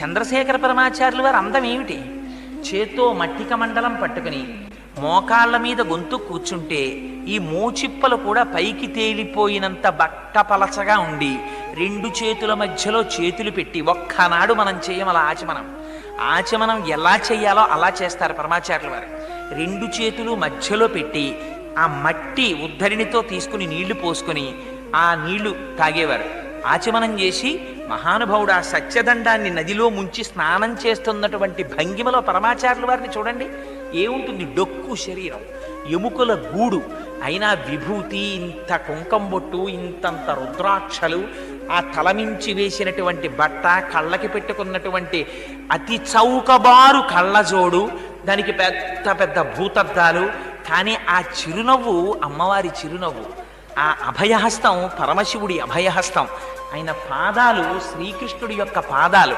చంద్రశేఖర పరమాచార్యులు వారు అందం ఏమిటి? చేత్తో మట్టిక మండలం పట్టుకుని మోకాళ్ళ మీద గొంతు కూర్చుంటే ఈ మోచిప్పలు కూడా పైకి తేలిపోయినంత బట్టపలచగా ఉండి రెండు చేతుల మధ్యలో చేతులు పెట్టి ఒక్కనాడు మనం చెయ్యం అలా ఆచమనం ఎలా చెయ్యాలో అలా చేస్తారు పరమాచార్యుల వారు. రెండు చేతులు మధ్యలో పెట్టి ఆ మట్టి ఉద్ధరిణితో తీసుకుని నీళ్లు పోసుకొని ఆ నీళ్లు తాగేవారు. ఆచమనం చేసి మహానుభావుడు ఆ సత్యదండాన్ని నదిలో ముంచి స్నానం చేస్తున్నటువంటి భంగిమలో పరమాచార్యుల వారిని చూడండి. ఏముంటుంది? డొక్కు శరీరం, ఎముకల గూడు, అయినా విభూతి, ఇంత కుంకంబొట్టు, ఇంతంత రుద్రాక్షలు, ఆ తలమించి వేసినటువంటి బట్ట, కళ్ళకి పెట్టుకున్నటువంటి అతి చౌకబారు కళ్ళజోడు, దానికి పెద్ద పెద్ద భూతద్దాలు. కానీ ఆ చిరునవ్వు అమ్మవారి చిరునవ్వు, ఆ అభయహస్తం పరమశివుడి అభయహస్తం, ఆయన పాదాలు శ్రీకృష్ణుడి యొక్క పాదాలు.